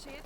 shit.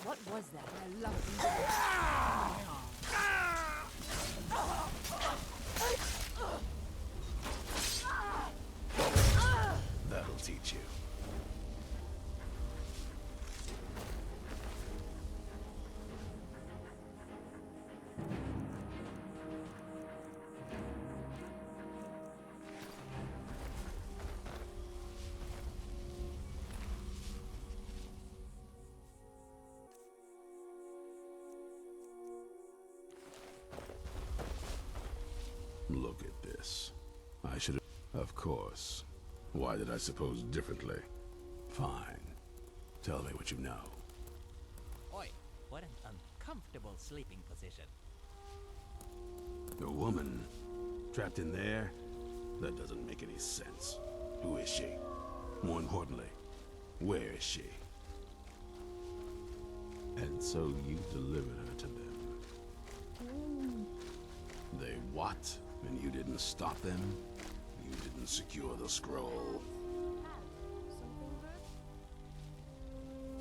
What was that? I love That'll teach you. Look at this. I should have... Of course. Why did I suppose differently? Fine. Tell me what you know. Oi, what an uncomfortable sleeping position. A woman? Trapped in there? That doesn't make any sense. Who is she? More importantly, where is she? And so you delivered her to them. They what? And you didn't stop them? You didn't secure the scroll?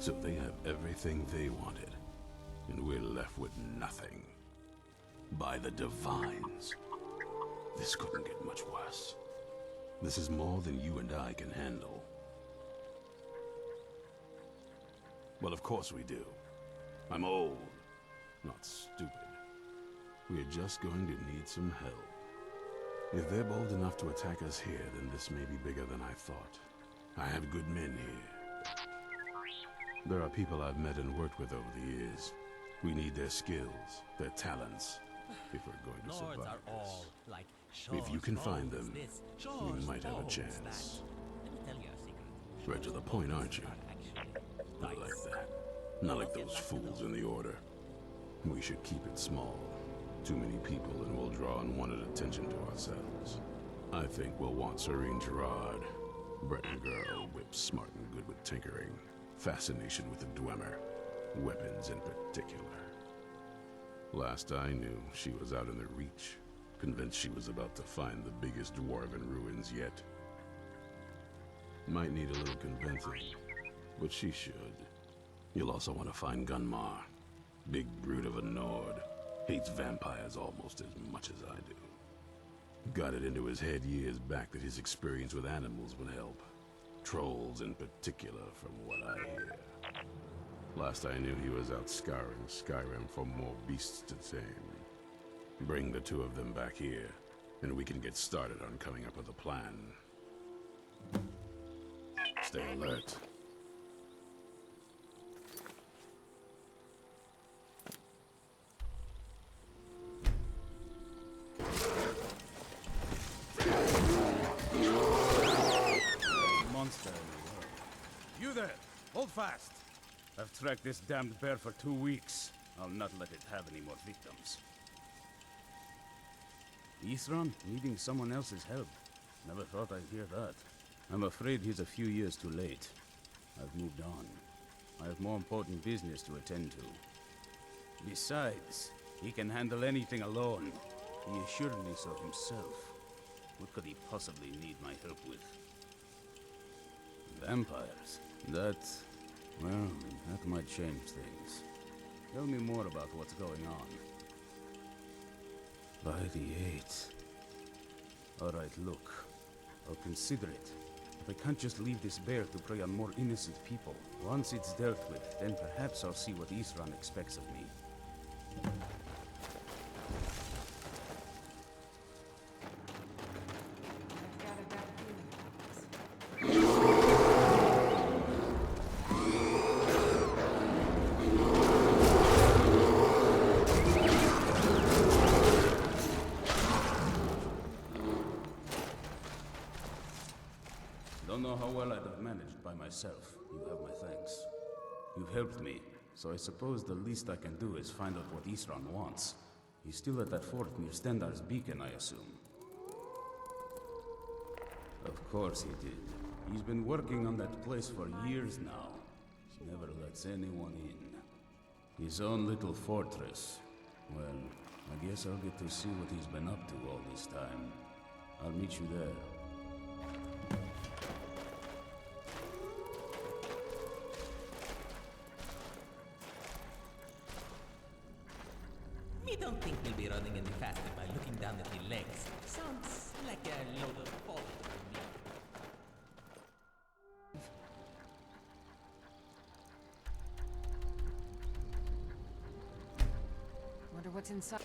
So they have everything they wanted, and we're left with nothing. By the Divines. This couldn't get much worse. This is more than you and I can handle. Well, of course we do. I'm old, not stupid. We're just going to need some help. If they're bold enough to attack us here, then this may be bigger than I thought. I have good men here. There are people I've met and worked with over the years. We need their skills, their talents, if we're going to survive Lords are this. all like If you can find them, this, we might have a that. chance. Let me tell you a secret. Right to the point, aren't you? Actually, I like that. Not like those fools in the Order. We should keep it small. Too many people and we'll draw unwanted attention to ourselves. I think we'll want Serene Gerard. Breton girl, whip smart and good with tinkering. Fascination with the Dwemer. Weapons in particular. Last I knew, she was out in the Reach. Convinced she was about to find the biggest dwarven ruins yet. Might need a little convincing, but she should. You'll also want to find Gunmar. Big brute of a Nord. Hates vampires almost as much as I do. Got it into his head years back that his experience with animals would help. Trolls in particular, from what I hear. Last I knew, he was out scouring Skyrim for more beasts to tame. Bring the two of them back here, and we can get started on coming up with a plan. Stay alert. Monster. You there! Hold fast! I've tracked this damned bear for 2 weeks. I'll not let it have any more victims. Isran needing someone else's help. Never thought I'd hear that. I'm afraid he's a few years too late. I've moved on. I have more important business to attend to. Besides, he can handle anything alone. He assured me so himself. What could he possibly need my help with? Vampires? Well, that might change things. Tell me more about what's going on. By the 8th. Alright, look. I'll consider it. But I can't just leave this bear to prey on more innocent people. Once it's dealt with, then perhaps I'll see what Isran expects of me. Don't know how well I'd have managed by myself. You have my thanks. You've helped me, so I suppose the least I can do is find out what Isran wants. He's still at that fort near Stendar's beacon, I assume. Of course he did. He's been working on that place for years now. He never lets anyone in. His own little fortress. Well, I guess I'll get to see what he's been up to all this time. I'll meet you there. Me don't think we'll be running any faster by looking down at your legs. Sounds like a load of folly to me. Wonder what's inside.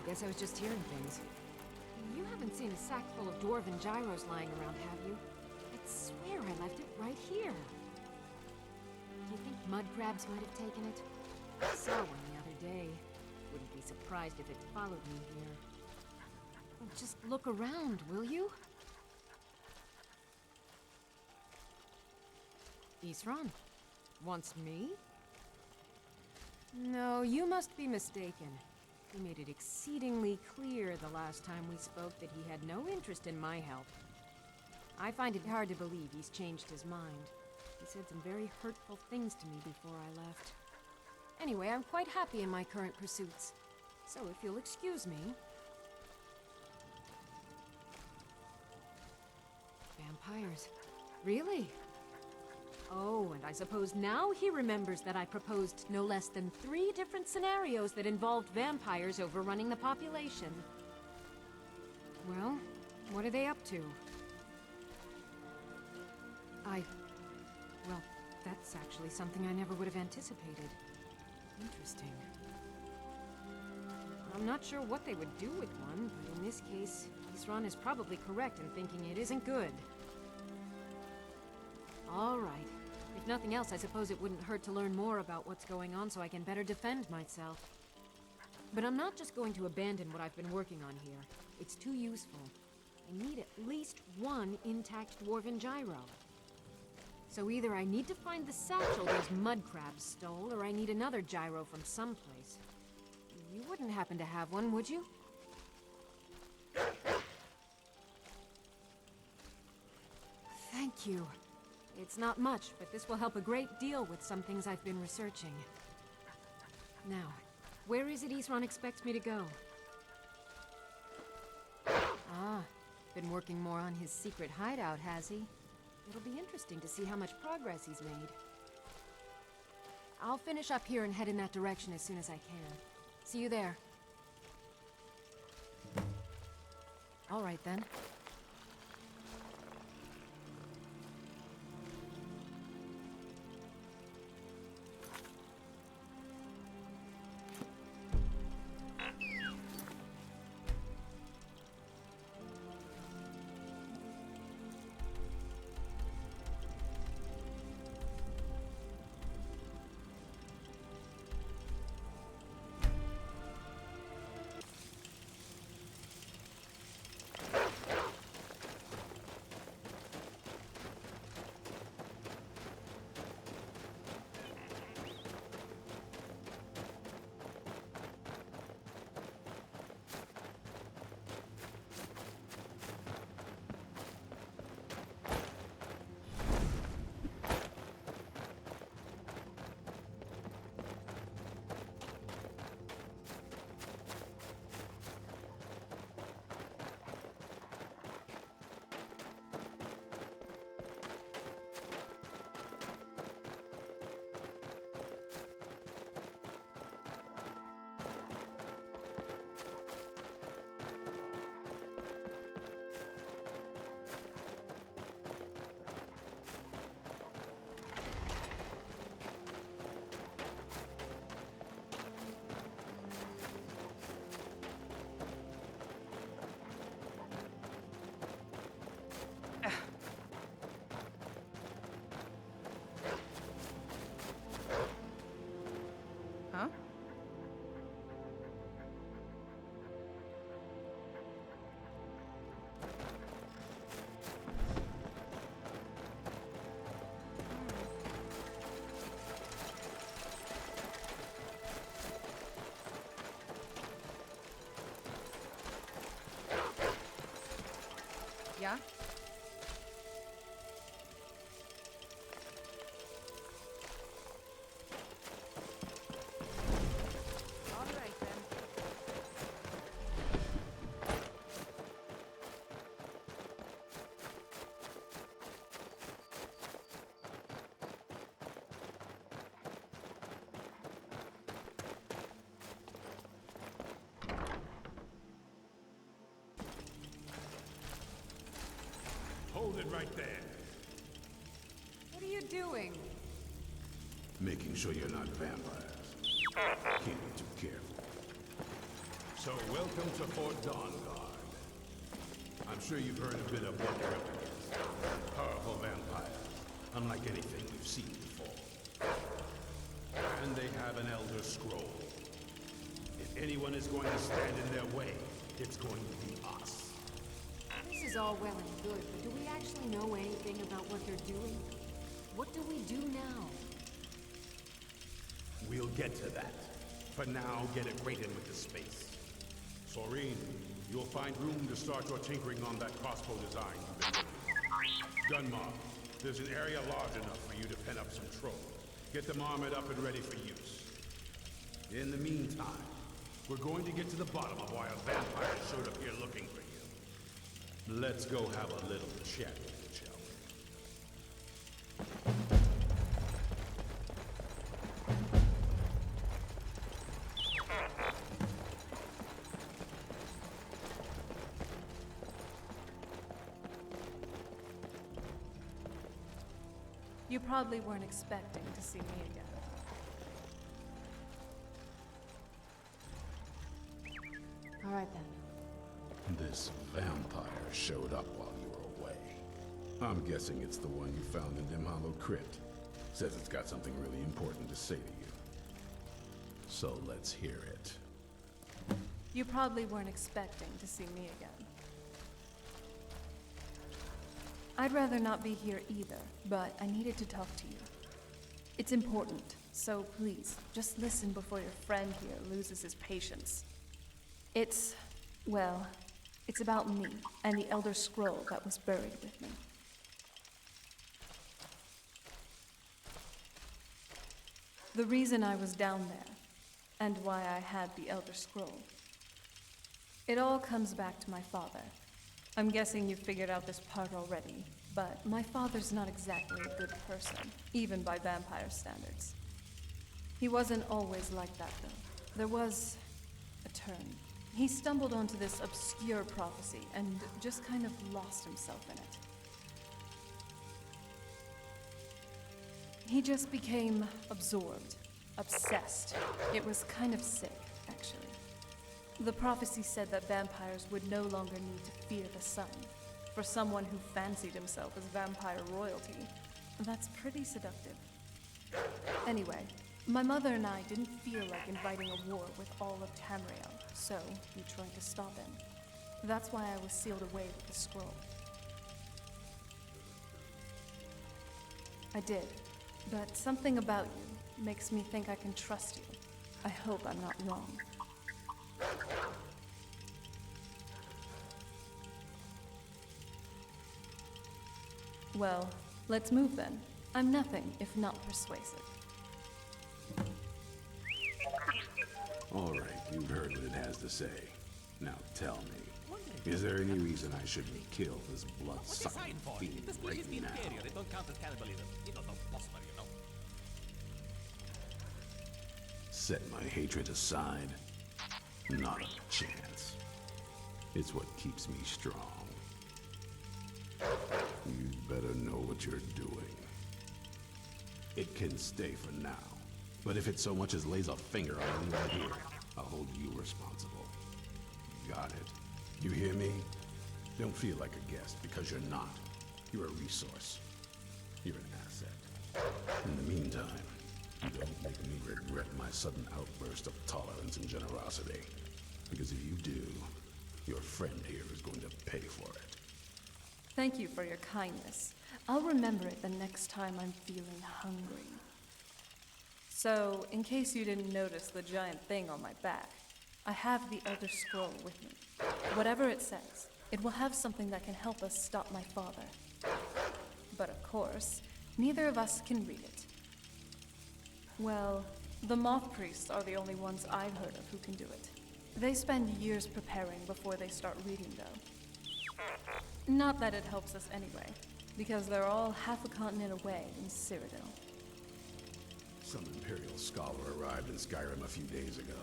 Guess I was just hearing things. You haven't seen a sack full of dwarven gyros lying around, have you? I swear I left it right here. Do you think mud crabs might have taken it? I saw one the other day. Wouldn't be surprised if it followed me here. Well, just look around, will you? Isran? Wants me? No, you must be mistaken. He made it exceedingly clear the last time we spoke that he had no interest in my help. I find it hard to believe he's changed his mind. He said some very hurtful things to me before I left. Anyway, I'm quite happy in my current pursuits. So if you'll excuse me... Vampires. Really? Oh, and I suppose now he remembers that I proposed no less than 3 different scenarios that involved vampires overrunning the population. Well, what are they up to? Well, that's actually something I never would have anticipated. Interesting. I'm not sure what they would do with one, but in this case, Isran is probably correct in thinking it isn't good. All right. If nothing else, I suppose it wouldn't hurt to learn more about what's going on so I can better defend myself. But I'm not just going to abandon what I've been working on here. It's too useful. I need at least 1 intact dwarven gyro. So either I need to find the satchel those mud crabs stole, or I need another gyro from someplace. You wouldn't happen to have one, would you? Thank you. It's not much, but this will help a great deal with some things I've been researching. Now, where is it Isran expects me to go? Ah, been working more on his secret hideout, has he? It'll be interesting to see how much progress he's made. I'll finish up here and head in that direction as soon as I can. See you there. All right, then. Hold it right there. What are you doing? Making sure you're not vampires. Can't be too careful. So, welcome to Fort Dawnguard. I'm sure you've heard a bit of what you're up against. Powerful vampires, unlike anything we've seen before. And they have an Elder Scroll. If anyone is going to stand in their way, it's going to be us. This is all well and good, but do we actually know anything about what they're doing? What do we do now? We'll get to that. For now, get acquainted with the space. Sorine, you'll find room to start your tinkering on that crossbow design you've been working on. Gunmar, there's an area large enough for you to pen up some trolls. Get them armored up and ready for use. In the meantime, we're going to get to the bottom of why a vampire showed up here looking for you. Let's go have a little chat with each other. You probably weren't expecting to see me again. All right then. This vampire showed up while you were away. I'm guessing it's the one you found in Dim Hollow Crypt. Says it's got something really important to say to you. So let's hear it. You probably weren't expecting to see me again. I'd rather not be here either, but I needed to talk to you. It's important, so please, just listen before your friend here loses his patience. It's about me and the Elder Scroll that was buried with me. The reason I was down there, and why I had the Elder Scroll. It all comes back to my father. I'm guessing you've figured out this part already, but my father's not exactly a good person, even by vampire standards. He wasn't always like that, though. There was a turn. He stumbled onto this obscure prophecy and just kind of lost himself in it. He just became absorbed, obsessed. It was kind of sick, actually. The prophecy said that vampires would no longer need to fear the sun. For someone who fancied himself as vampire royalty, that's pretty seductive. Anyway, my mother and I didn't feel like inviting a war with all of Tamriel, so we tried to stop him. That's why I was sealed away with the scroll. I did, but something about you makes me think I can trust you. I hope I'm not wrong. Well, let's move then. I'm nothing if not persuasive. All right, you've heard what it has to say. Now tell me, is there any reason I shouldn't kill this blood-sucking fiend right now? It don't count as cannibalism. It don't possible, you know. Set my hatred aside? Not a chance. It's what keeps me strong. You better know what you're doing. It can stay for now. But if it so much as lays a finger on anyone here, I'll hold you responsible. Got it? You hear me? Don't feel like a guest, because you're not. You're a resource. You're an asset. In the meantime, don't make me regret my sudden outburst of tolerance and generosity. Because if you do, your friend here is going to pay for it. Thank you for your kindness. I'll remember it the next time I'm feeling hungry. So, in case you didn't notice the giant thing on my back, I have the Elder Scroll with me. Whatever it says, it will have something that can help us stop my father. But of course, neither of us can read it. Well, the Moth Priests are the only ones I've heard of who can do it. They spend years preparing before they start reading, though. Not that it helps us anyway, because they're all half a continent away in Cyrodiil. Some Imperial scholar arrived in Skyrim a few days ago.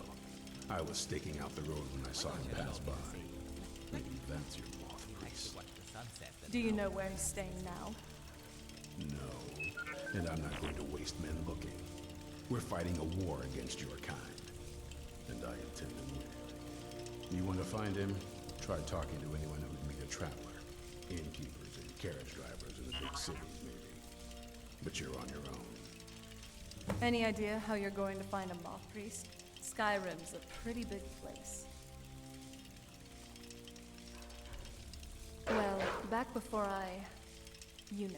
I was staking out the road when I saw him pass by. Maybe that's your Moth Priest. Watch the sunset. set. Do you know where he's staying now? No. And I'm not going to waste men looking. We're fighting a war against your kind. And I intend to win. You want to find him? Try talking to anyone who'd meet a traveler. Innkeepers and carriage drivers in the big cities, maybe. But you're on your own. Any idea how you're going to find a moth priest? Skyrim's a pretty big place. Well, back before you know.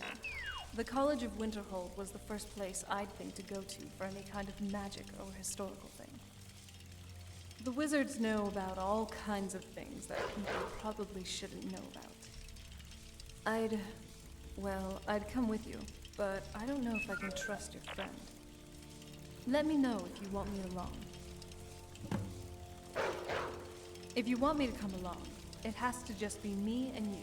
The College of Winterhold was the first place I'd think to go to for any kind of magic or historical thing. The wizards know about all kinds of things that people probably shouldn't know about. I'd come with you, but I don't know if I can trust your friend. Let me know if you want me along. If you want me to come along, it has to just be me and you.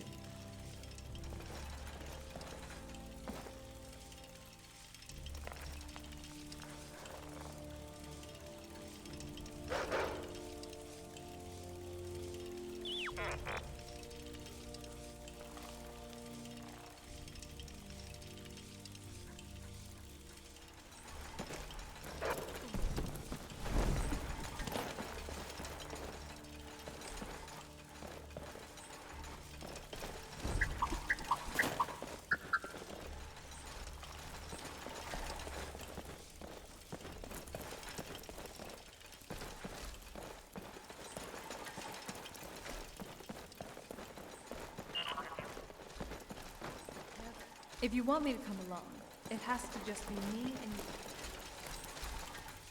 If you want me to come along, it has to just be me and you.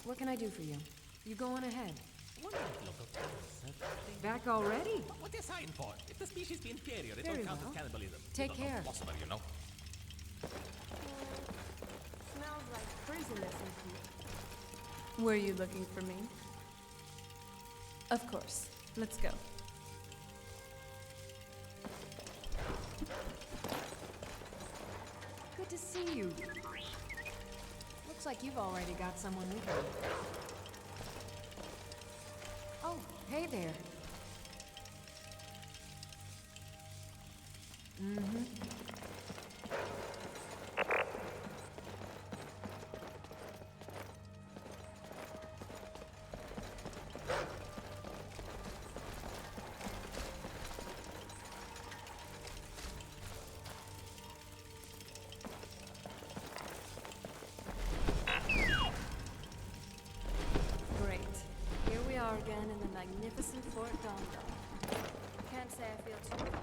What can I do for you? You go on ahead. Wonder if local towns, Back already? what they're signed for. If the species be inferior, it Very don't count well. as cannibalism. Take It's not care. possible, you know. Smells like freeziness in here. Were you looking for me? Of course. Let's go. Good to see you. Looks like you've already got someone with you. Oh, hey there. Mm-hmm. Great. Here we are again in the magnificent Fort Dawnguard. Can't say I feel too cold.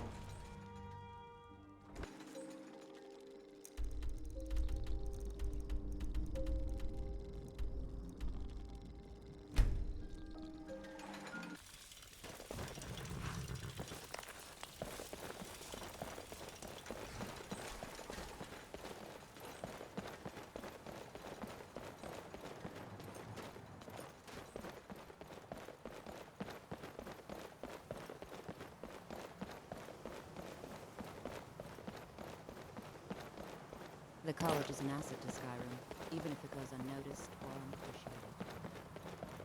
The college is an asset to Skyrim, even if it goes unnoticed or unappreciated.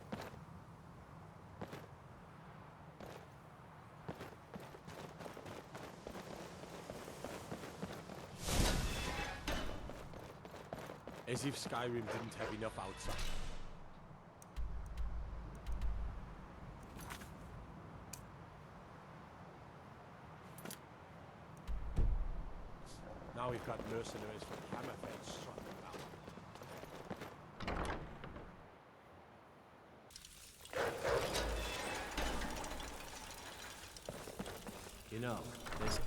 As if Skyrim didn't have enough outside. Now we've got mercenaries from Hammerfell strutting about. You know, this...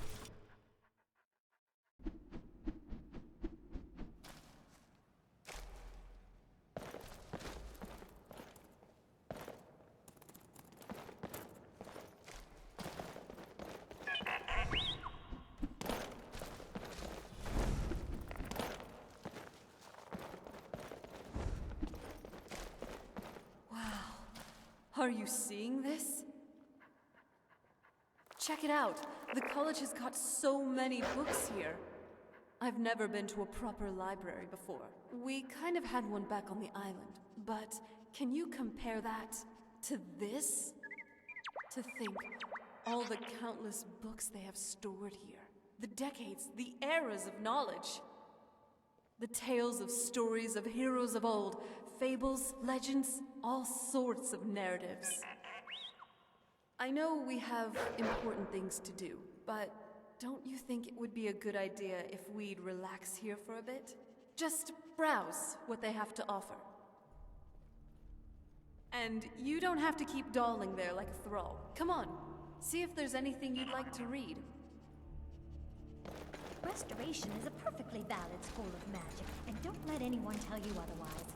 Are you seeing this? Check it out. The college has got so many books here. I've never been to a proper library before. We kind of had one back on the island, but can you compare that to this? To think all the countless books they have stored here. The decades, the eras of knowledge. The tales of stories of heroes of old, fables, legends, all sorts of narratives. I know we have important things to do, but don't you think it would be a good idea if we'd relax here for a bit? Just browse what they have to offer. And you don't have to keep dawdling there like a thrall. Come on, see if there's anything you'd like to read. Restoration is a perfectly valid school of magic, and don't let anyone tell you otherwise.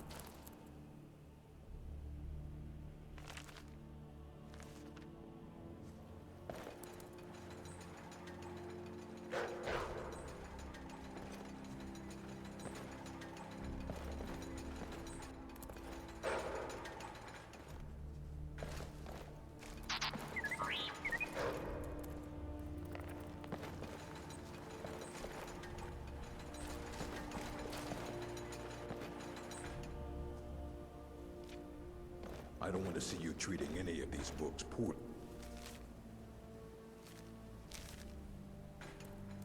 I don't want to see you treating any of these books poorly.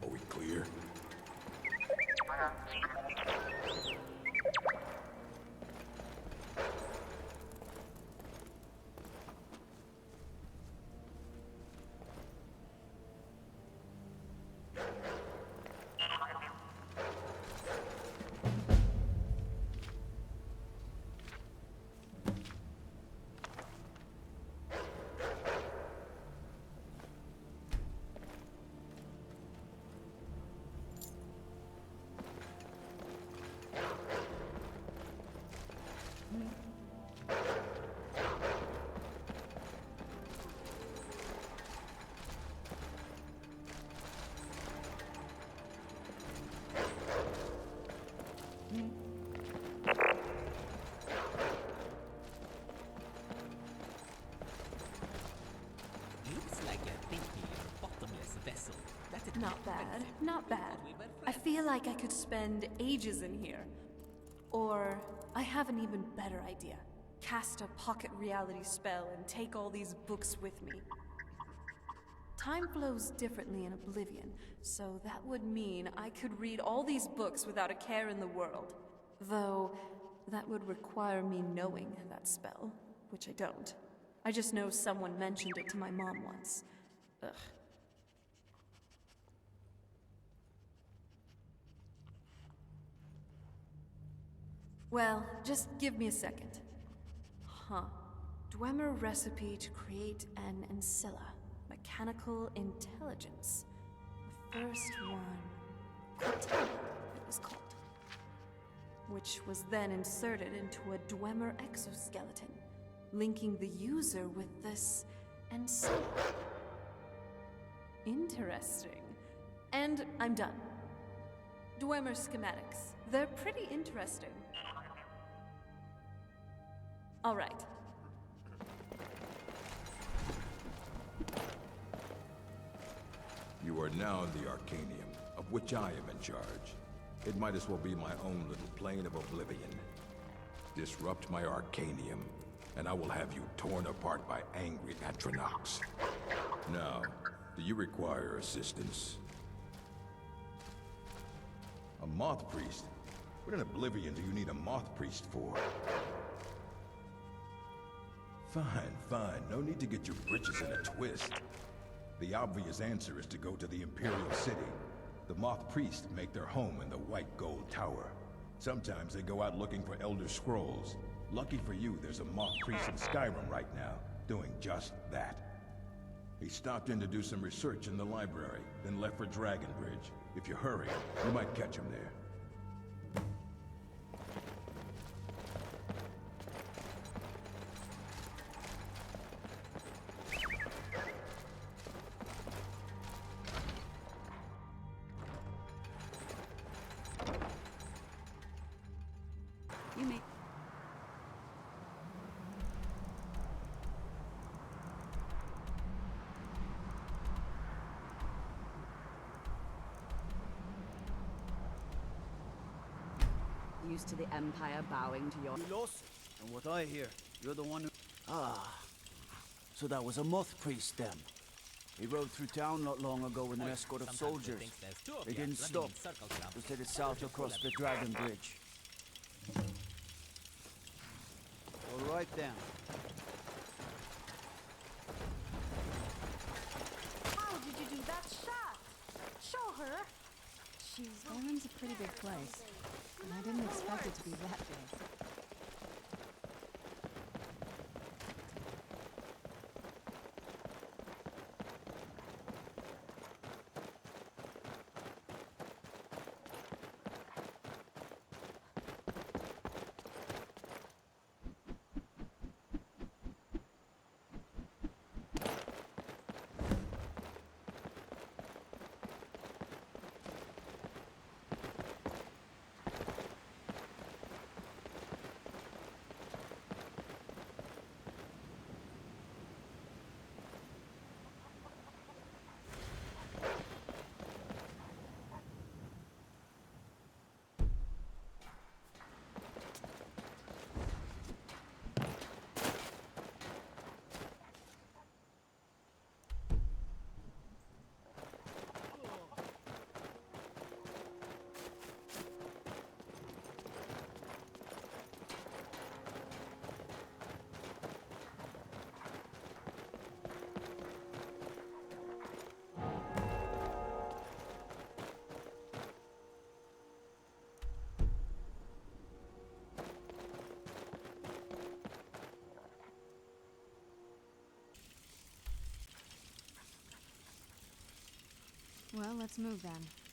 Are we clear? Looks like a pinky or bottomless vessel. That's a Not bad, not bad. I feel like I could spend ages in here. Or, I have an even better idea. Cast a pocket reality spell and take all these books with me. Time flows differently in Oblivion, so that would mean I could read all these books without a care in the world. Though, that would require me knowing that spell, which I don't. I just know someone mentioned it to my mom once. Ugh. Well, just give me a second. Huh. Dwemer recipe to create an Ancilla. Mechanical intelligence. The first one... Cortana, it was called. Which was then inserted into a Dwemer exoskeleton, linking the user with this Ancilla. Interesting. And I'm done. Dwemer schematics. They're pretty interesting. All right. You are now in the Arcanium, of which I am in charge. It might as well be my own little plane of oblivion. Disrupt my Arcanium, and I will have you torn apart by angry Atronachs. Now, do you require assistance? A moth priest? What in Oblivion do you need a moth priest for? Fine, fine. No need to get your britches in a twist. The obvious answer is to go to the Imperial City. The moth priests make their home in the White Gold Tower. Sometimes they go out looking for Elder Scrolls. Lucky for you, there's a moth priest in Skyrim right now, doing just that. He stopped in to do some research in the library, then left for Dragonbridge. If you hurry, you might catch him there. You may... Used to the Empire bowing to your... You lost, and what I hear, you're the one who... Ah, so that was a moth priest then. He rode through town not long ago with an escort of Sometimes soldiers. thinks there's two of They you didn't running stop. in circles around Just me. headed south across the Dragon Bridge. All right then. How did you do that shot? Show her. Skyrim's a pretty big place, and I didn't expect it to be that big. Well, let's move then.